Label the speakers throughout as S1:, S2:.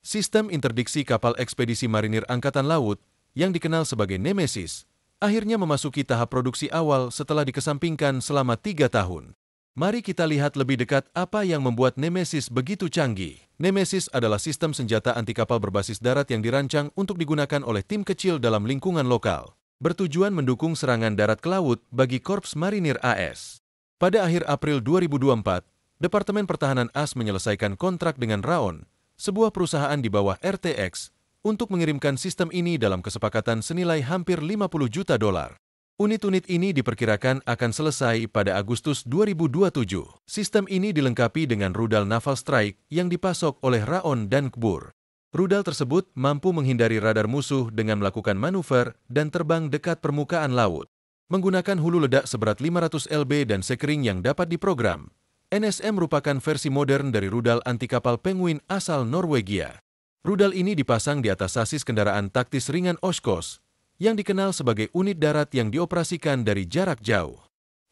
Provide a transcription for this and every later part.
S1: Sistem interdiksi kapal ekspedisi marinir Angkatan Laut, yang dikenal sebagai Nemesis, akhirnya memasuki tahap produksi awal setelah dikesampingkan selama 3 tahun. Mari kita lihat lebih dekat apa yang membuat Nemesis begitu canggih. Nemesis adalah sistem senjata anti kapal berbasis darat yang dirancang untuk digunakan oleh tim kecil dalam lingkungan lokal, bertujuan mendukung serangan darat ke laut bagi Korps Marinir AS. Pada akhir April 2024, Departemen Pertahanan AS menyelesaikan kontrak dengan Raon, sebuah perusahaan di bawah RTX, untuk mengirimkan sistem ini dalam kesepakatan senilai hampir 50 juta dolar. Unit-unit ini diperkirakan akan selesai pada Agustus 2027. Sistem ini dilengkapi dengan rudal Naval Strike yang dipasok oleh Raon dan KBUR. Rudal tersebut mampu menghindari radar musuh dengan melakukan manuver dan terbang dekat permukaan laut. Menggunakan hulu ledak seberat 500 lb dan sekering yang dapat diprogram, NSM merupakan versi modern dari rudal anti kapal Penguin asal Norwegia. Rudal ini dipasang di atas sasis kendaraan taktis ringan Oshkosh, yang dikenal sebagai unit darat yang dioperasikan dari jarak jauh.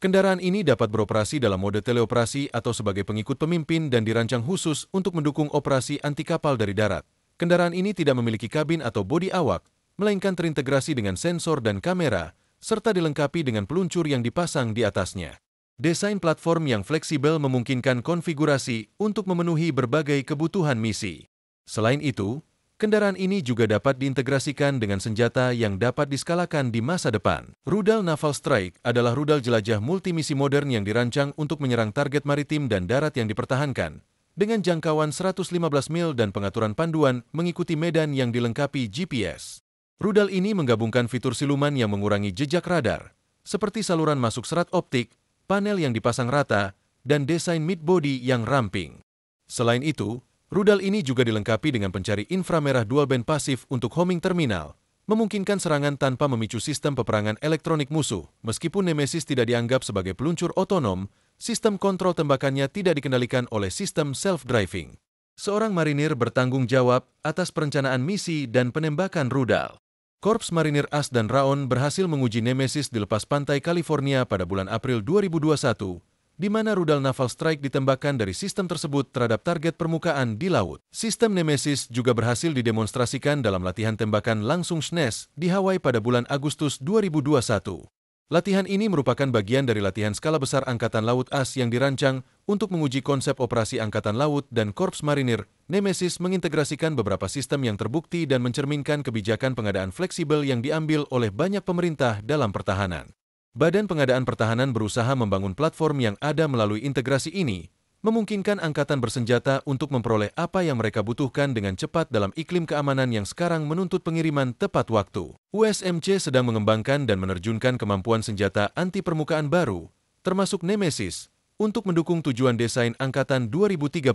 S1: Kendaraan ini dapat beroperasi dalam mode teleoperasi atau sebagai pengikut pemimpin dan dirancang khusus untuk mendukung operasi anti kapal dari darat. Kendaraan ini tidak memiliki kabin atau bodi awak, melainkan terintegrasi dengan sensor dan kamera, serta dilengkapi dengan peluncur yang dipasang di atasnya. Desain platform yang fleksibel memungkinkan konfigurasi untuk memenuhi berbagai kebutuhan misi. Selain itu, kendaraan ini juga dapat diintegrasikan dengan senjata yang dapat diskalakan di masa depan. Rudal Naval Strike adalah rudal jelajah multimisi modern yang dirancang untuk menyerang target maritim dan darat yang dipertahankan, dengan jangkauan 115 mil dan pengaturan panduan mengikuti medan yang dilengkapi GPS. Rudal ini menggabungkan fitur siluman yang mengurangi jejak radar, seperti saluran masuk serat optik, panel yang dipasang rata, dan desain mid-body yang ramping. Selain itu, rudal ini juga dilengkapi dengan pencari inframerah dual band pasif untuk homing terminal, memungkinkan serangan tanpa memicu sistem peperangan elektronik musuh. Meskipun Nemesis tidak dianggap sebagai peluncur otonom, sistem kontrol tembakannya tidak dikendalikan oleh sistem self-driving. Seorang marinir bertanggung jawab atas perencanaan misi dan penembakan rudal. Korps Marinir AS dan Raon berhasil menguji Nemesis di lepas pantai California pada bulan April 2021, di mana rudal Naval Strike ditembakkan dari sistem tersebut terhadap target permukaan di laut. Sistem Nemesis juga berhasil didemonstrasikan dalam latihan tembakan langsung SNES di Hawaii pada bulan Agustus 2021. Latihan ini merupakan bagian dari latihan skala besar Angkatan Laut AS yang dirancang untuk menguji konsep operasi Angkatan Laut dan Korps Marinir. Nemesis mengintegrasikan beberapa sistem yang terbukti dan mencerminkan kebijakan pengadaan fleksibel yang diambil oleh banyak pemerintah dalam pertahanan. Badan Pengadaan Pertahanan berusaha membangun platform yang ada melalui integrasi ini, memungkinkan angkatan bersenjata untuk memperoleh apa yang mereka butuhkan dengan cepat dalam iklim keamanan yang sekarang menuntut pengiriman tepat waktu. USMC sedang mengembangkan dan menerjunkan kemampuan senjata anti permukaan baru, termasuk Nemesis, untuk mendukung tujuan desain Angkatan 2030.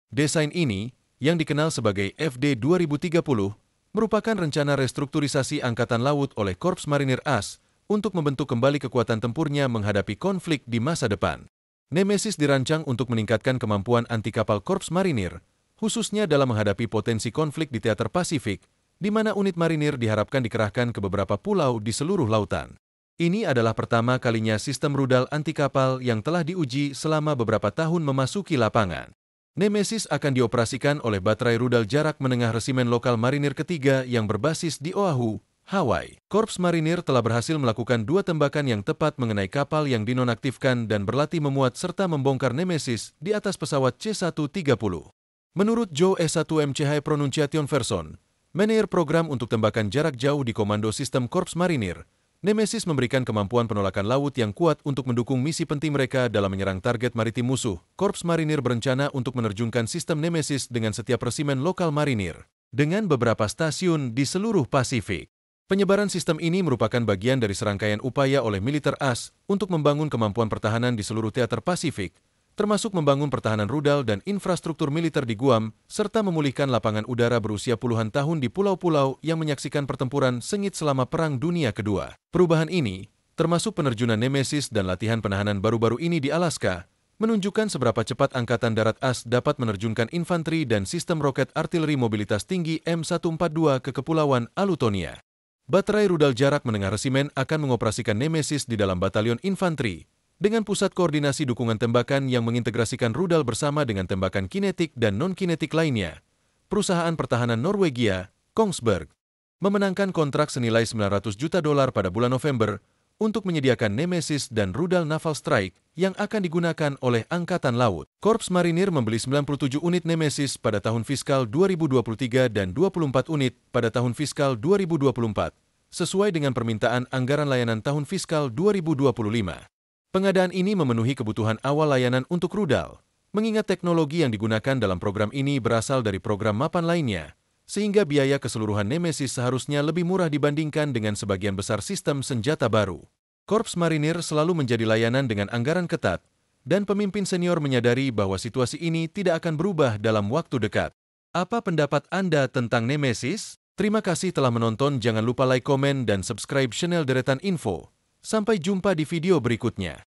S1: Desain ini, yang dikenal sebagai FD 2030, merupakan rencana restrukturisasi Angkatan Laut oleh Korps Marinir AS untuk membentuk kembali kekuatan tempurnya menghadapi konflik di masa depan. Nemesis dirancang untuk meningkatkan kemampuan anti kapal Korps Marinir, khususnya dalam menghadapi potensi konflik di teater Pasifik, di mana unit marinir diharapkan dikerahkan ke beberapa pulau di seluruh lautan. Ini adalah pertama kalinya sistem rudal anti kapal yang telah diuji selama beberapa tahun memasuki lapangan. Nemesis akan dioperasikan oleh baterai rudal jarak menengah resimen lokal marinir ketiga yang berbasis di Oahu, Hawaii. Korps Marinir telah berhasil melakukan 2 tembakan yang tepat mengenai kapal yang dinonaktifkan dan berlatih memuat serta membongkar Nemesis di atas pesawat C-130. Menurut Joe S-1MC High Pronunciation Verson, manajer program untuk tembakan jarak jauh di Komando Sistem Korps Marinir, Nemesis memberikan kemampuan penolakan laut yang kuat untuk mendukung misi penting mereka dalam menyerang target maritim musuh. Korps Marinir berencana untuk menerjunkan sistem Nemesis dengan setiap resimen lokal marinir, dengan beberapa stasiun di seluruh Pasifik. Penyebaran sistem ini merupakan bagian dari serangkaian upaya oleh militer AS untuk membangun kemampuan pertahanan di seluruh teater Pasifik, termasuk membangun pertahanan rudal dan infrastruktur militer di Guam, serta memulihkan lapangan udara berusia puluhan tahun di pulau-pulau yang menyaksikan pertempuran sengit selama Perang Dunia Kedua. Perubahan ini, termasuk penerjunan Nemesis dan latihan penahanan baru-baru ini di Alaska, menunjukkan seberapa cepat Angkatan Darat AS dapat menerjunkan infanteri dan sistem roket artileri mobilitas tinggi M142 ke Kepulauan Aleutiania. Baterai rudal jarak menengah resimen akan mengoperasikan Nemesis di dalam batalion infanteri, dengan pusat koordinasi dukungan tembakan yang mengintegrasikan rudal bersama dengan tembakan kinetik dan non-kinetik lainnya, perusahaan pertahanan Norwegia, Kongsberg, memenangkan kontrak senilai $900 juta pada bulan November untuk menyediakan Nemesis dan rudal Naval Strike yang akan digunakan oleh Angkatan Laut. Korps Marinir membeli 97 unit Nemesis pada tahun fiskal 2023 dan 24 unit pada tahun fiskal 2024, sesuai dengan permintaan anggaran layanan tahun fiskal 2025. Pengadaan ini memenuhi kebutuhan awal layanan untuk rudal, mengingat teknologi yang digunakan dalam program ini berasal dari program mapan lainnya, sehingga biaya keseluruhan Nemesis seharusnya lebih murah dibandingkan dengan sebagian besar sistem senjata baru. Korps Marinir selalu menjadi layanan dengan anggaran ketat, dan pemimpin senior menyadari bahwa situasi ini tidak akan berubah dalam waktu dekat. Apa pendapat Anda tentang Nemesis? Terima kasih telah menonton, jangan lupa like, komen, dan subscribe channel Deretan Info. Sampai jumpa di video berikutnya.